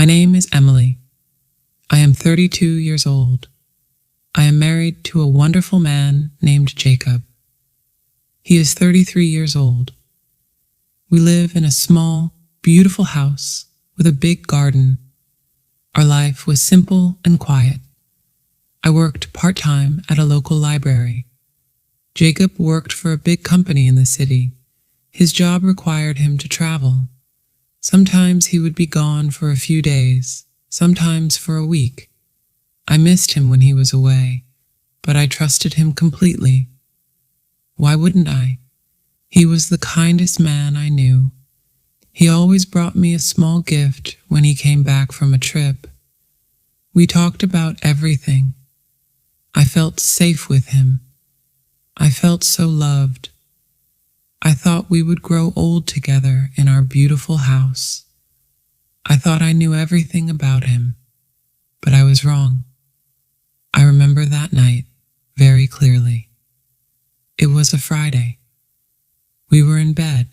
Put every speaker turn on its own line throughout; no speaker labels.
name is Emily. I am 32 years old. I am married to a wonderful man named Jacob. He is 33 years old. We live in a small, beautiful house with a big garden. Our life was simple and quiet. I worked part-time at a local library. Jacob worked for a big company in the city. His job required him to travel. Sometimes he would be gone for a few days, sometimes for a week. I missed him when he was away, but I trusted him completely. Why wouldn't I? He was the kindest man I knew. He always brought me a small gift when he came back from a trip. We talked about everything. I felt safe with him. I felt so loved. I thought we would grow old together in our beautiful house. I thought I knew everything about him, but I was wrong. I remember that night very clearly. It was a Friday. We were in bed.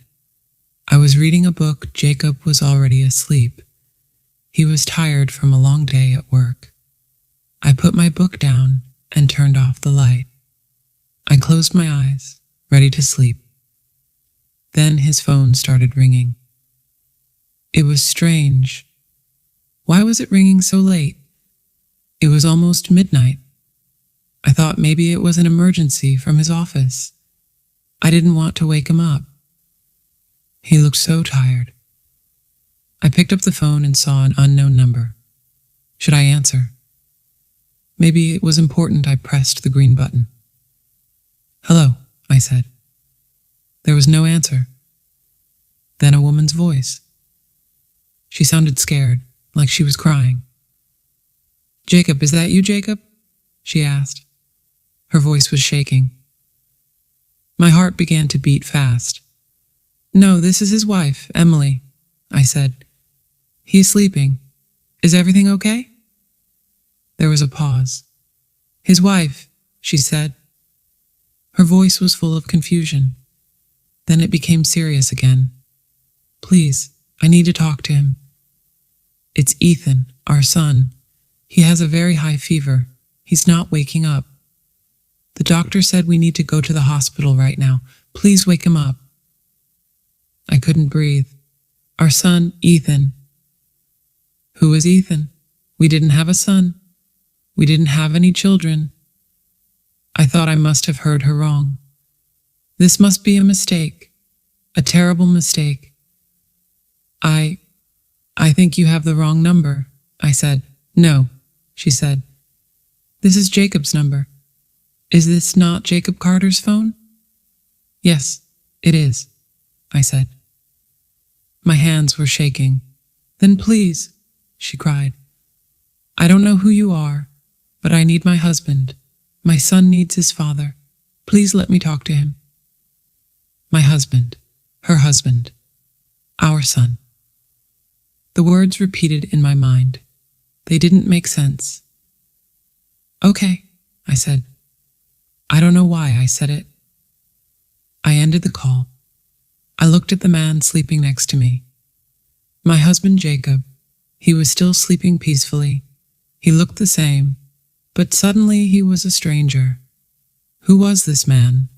I was reading a book. Jacob was already asleep. He was tired from a long day at work. I put my book down and turned off the light. I closed my eyes, ready to sleep. Then his phone started ringing. It was strange. Why was it ringing so late? It was almost midnight. I thought maybe it was an emergency from his office. I didn't want to wake him up. He looked so tired. I picked up the phone and saw an unknown number. Should I answer? Maybe it was important. I pressed the green button. "Hello," I said. There was no answer. Then a woman's voice. She sounded scared, like she was crying. "Jacob, is that you, Jacob?" she asked. Her voice was shaking. My heart began to beat fast. "No, this is his wife, Emily," I said. "He is sleeping. Is everything okay?" There was a pause. "His wife," she said. Her voice was full of confusion. Then it became serious again. "Please, I need to talk to him. It's Ethan, our son. He has a very high fever. He's not waking up. The doctor said we need to go to the hospital right now. Please wake him up." I couldn't breathe. "Our son, Ethan." Who is Ethan? We didn't have a son. We didn't have any children. I thought I must have heard her wrong. This must be a mistake, a terrible mistake. I think you have the wrong number," I said. "No," she said. "This is Jacob's number. Is this not Jacob Carter's phone?" "Yes, it is," I said. My hands were shaking. "Then please," she cried. "I don't know who you are, but I need my husband. My son needs his father. Please let me talk to him." My husband, her husband, our son. The words repeated in my mind. They didn't make sense. "Okay," I said. I don't know why I said it. I ended the call. I looked at the man sleeping next to me. My husband, Jacob. He was still sleeping peacefully. He looked the same, but suddenly he was a stranger. Who was this man?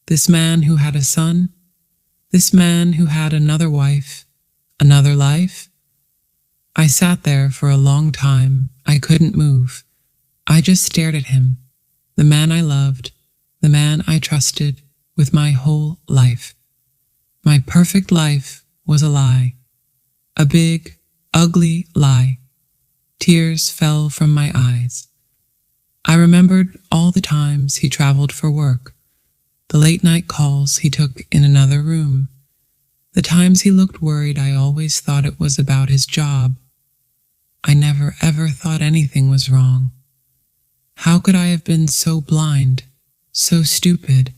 This man who had a son? This man who had another wife? Another life? I sat there for a long time. I couldn't move. I just stared at him, the man I loved, the man I trusted with my whole life. My perfect life was a lie. A big, ugly lie. Tears fell from my eyes. I remembered all the times he traveled for work, the late-night calls he took in another room, the times he looked worried. I always thought it was about his job. I never ever thought anything was wrong. How could I have been so blind, so stupid?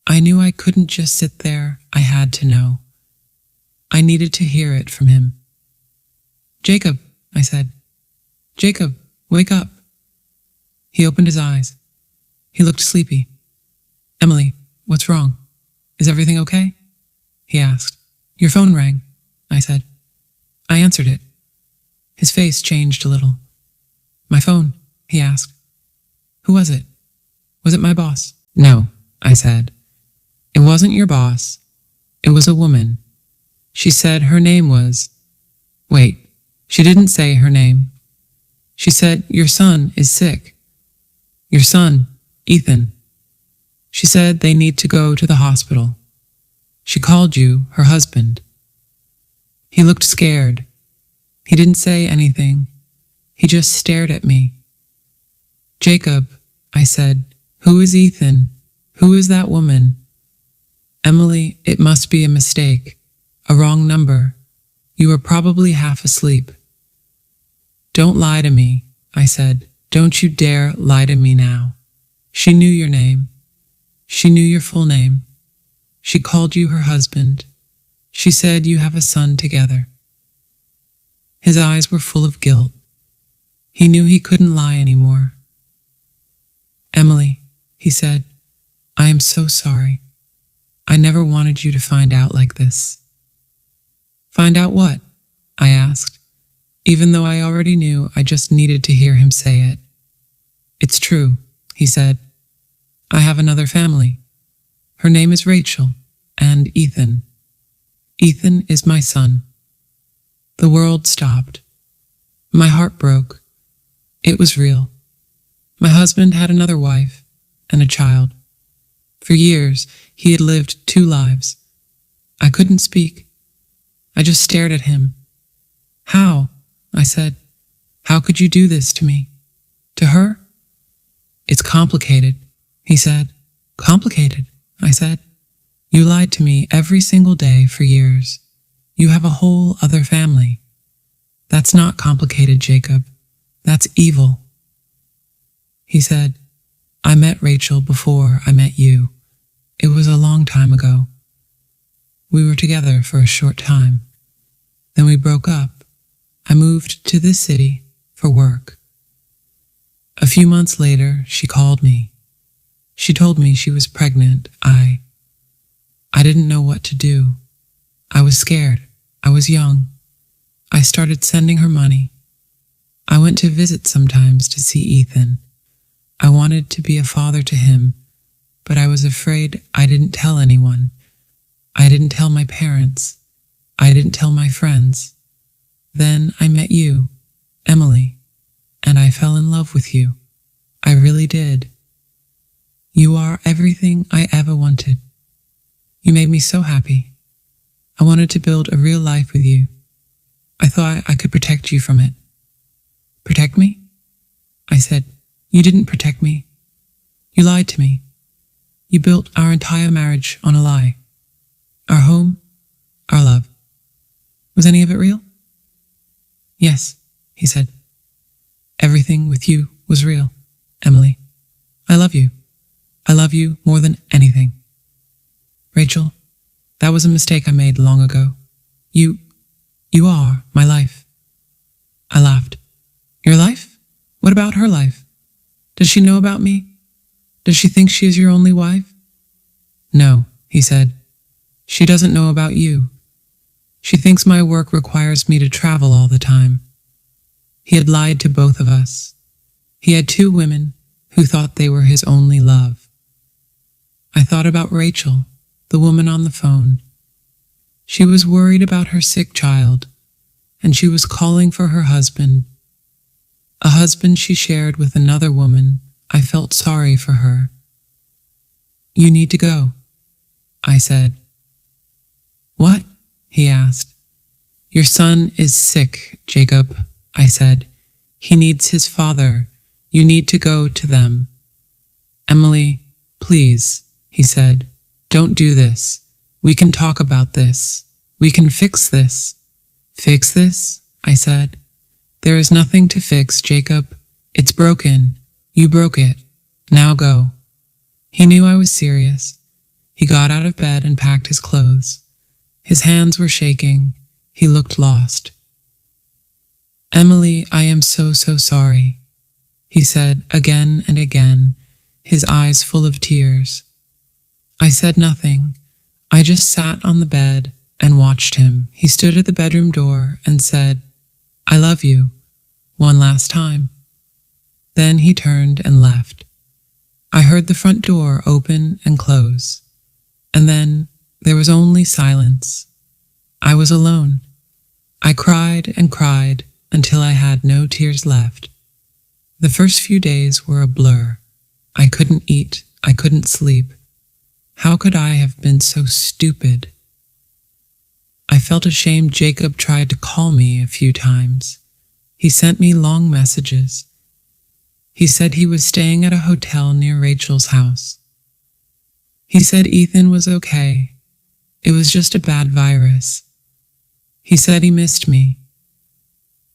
I knew I couldn't just sit there. I had to know. I needed to hear it from him. "Jacob," I said. "Jacob, wake up." He opened his eyes. He looked sleepy. "Emily, what's wrong? Is everything okay?" he asked. "Your phone rang," I said. I answered it. His face changed a little. My phone, he asked. Who was it? Was it my boss? No, I said. It wasn't your boss. It was a woman. She said her name was... Wait, she didn't say her name. She said, your son is sick. Your son, Ethan. She said they need to go to the hospital. She called you her husband. He looked scared. He didn't say anything. He just stared at me. Jacob, I said, who is Ethan? Who is that woman? Emily, it must be a mistake. A wrong number. You were probably half asleep. Don't lie to me, I said. Don't you dare lie to me now. She knew your name. She knew your full name. She called you her husband. She said you have a son together. His eyes were full of guilt. He knew he couldn't lie anymore. Emily, he said, I am so sorry. I never wanted you to find out like this. Find out what? I asked, even though I already knew. I just needed to hear him say it. It's true, he said. I have another family. Her name is Rachel, and Ethan. Ethan is my son. The world stopped. My heart broke. It was real. My husband had another wife and a child. For years, he had lived 2 lives. I couldn't speak. I just stared at him. How? I said. How could you do this to me? To her? It's complicated, he said. Complicated, I said. You lied to me every single day for years. You have a whole other family. That's not complicated, Jacob. That's evil. He said, I met Rachel before I met you. It was a long time ago. We were together for a short time. Then we broke up. I moved to this city for work. A few months later, she called me. She told me she was pregnant. I didn't know what to do. I was scared. I was young. I started sending her money. I went to visit sometimes to see Ethan. I wanted to be a father to him, but I was afraid. I didn't tell anyone. I didn't tell my parents. I didn't tell my friends. Then I met you, Emily, and I fell in love with you. I really did. You are everything I ever wanted. You made me so happy. I wanted to build a real life with you. I thought I could protect you from it. Protect me? I said, you didn't protect me. You lied to me. You built our entire marriage on a lie. Our home, our love. Was any of it real? Yes, he said. Everything with you was real, Emily. I love you. I love you more than anything. Rachel, that was a mistake I made long ago. You are my life. I laughed. Your life? What about her life? Does she know about me? Does she think she is your only wife? No, he said. She doesn't know about you. She thinks my work requires me to travel all the time. He had lied to both of us. He had 2 women who thought they were his only love. I thought about Rachel, the woman on the phone. She was worried about her sick child, and she was calling for her husband. A husband she shared with another woman. I felt sorry for her. You need to go, I said. What? He asked. Your son is sick, Jacob, I said. He needs his father. You need to go to them. Emily, please, he said. Don't do this. We can talk about this. We can fix this. Fix this? I said. There is nothing to fix, Jacob. It's broken. You broke it. Now go. He knew I was serious. He got out of bed and packed his clothes. His hands were shaking. He looked lost. Emily, I am so sorry, he said again and again, his eyes full of tears. I said nothing. I just sat on the bed and watched him. He stood at the bedroom door and said, I love you, one last time. Then he turned and left. I heard the front door open and close, and then there was only silence. I was alone. I cried and cried until I had no tears left. The first few days were a blur. I couldn't eat. I couldn't sleep. How could I have been so stupid? I felt ashamed. Jacob tried to call me a few times. He sent me long messages. He said he was staying at a hotel near Rachel's house. He said Ethan was okay. It was just a bad virus. He said he missed me.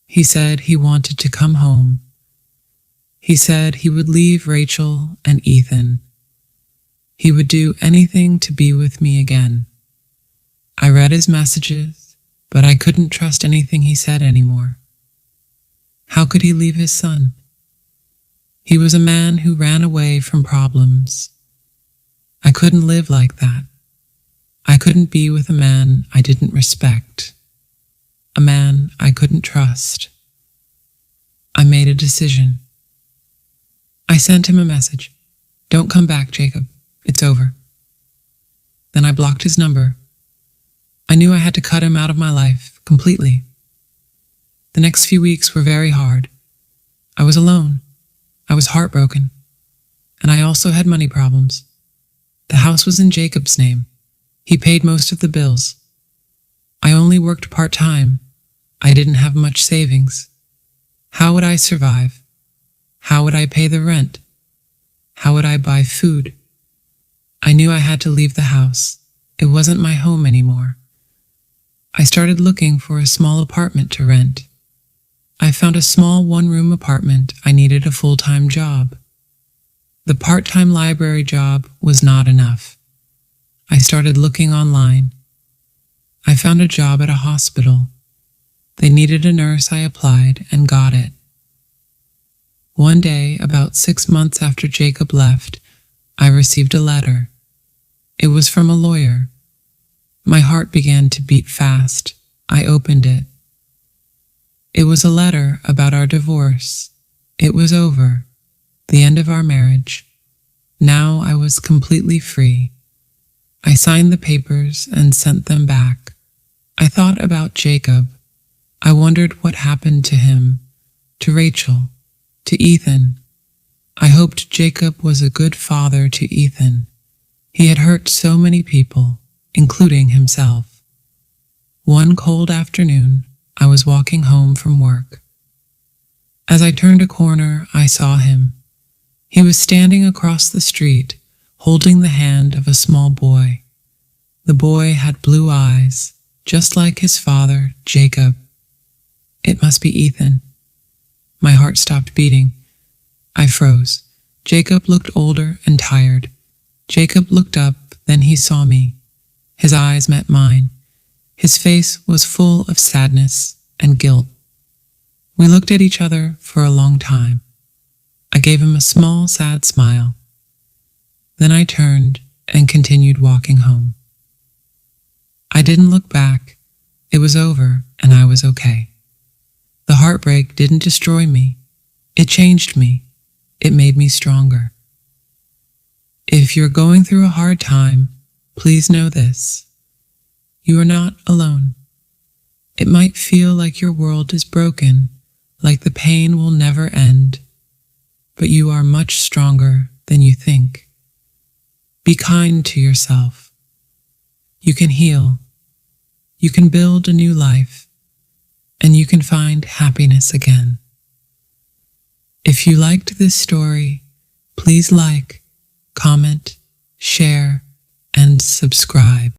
He said he wanted to come home. He said he would leave Rachel and Ethan. He would do anything to be with me again. I read his messages, but I couldn't trust anything he said anymore. How could he leave his son? He was a man who ran away from problems. I couldn't live like that. I couldn't be with a man I didn't respect, a man I couldn't trust. I made a decision. I sent him a message. Don't come back, Jacob. It's over. Then I blocked his number. I knew I had to cut him out of my life completely. The next few weeks were very hard. I was alone. I was heartbroken. And I also had money problems. The house was in Jacob's name. He paid most of the bills. I only worked part-time. I didn't have much savings. How would I survive? How would I pay the rent? How would I buy food? I knew I had to leave the house. It wasn't my home anymore. I started looking for a small apartment to rent. I found a small one-room apartment. I needed a full-time job. The part-time library job was not enough. I started looking online. I found a job at a hospital. They needed a nurse. I applied and got it. One day, about 6 months after Jacob left, I received a letter. It was from a lawyer. My heart began to beat fast. I opened it. It was a letter about our divorce. It was over, the end of our marriage. Now I was completely free. I signed the papers and sent them back. I thought about Jacob. I wondered what happened to him, to Rachel, to Ethan. I hoped Jacob was a good father to Ethan. He had hurt so many people, including himself. One cold afternoon, I was walking home from work. As I turned a corner, I saw him. He was standing across the street, holding the hand of a small boy. The boy had blue eyes, just like his father, Jacob. It must be Ethan. My heart stopped beating. I froze. Jacob looked older and tired. Jacob looked up, then he saw me. His eyes met mine. His face was full of sadness and guilt. We looked at each other for a long time. I gave him a small, sad smile. Then I turned and continued walking home. I didn't look back. It was over, and I was okay. The heartbreak didn't destroy me. It changed me. It made me stronger. If you're going through a hard time, please know this. You are not alone. It might feel like your world is broken, like the pain will never end, but you are much stronger than you think. Be kind to yourself. You can heal. You can build a new life, and you can find happiness again. If you liked this story, please like, comment, share, and subscribe.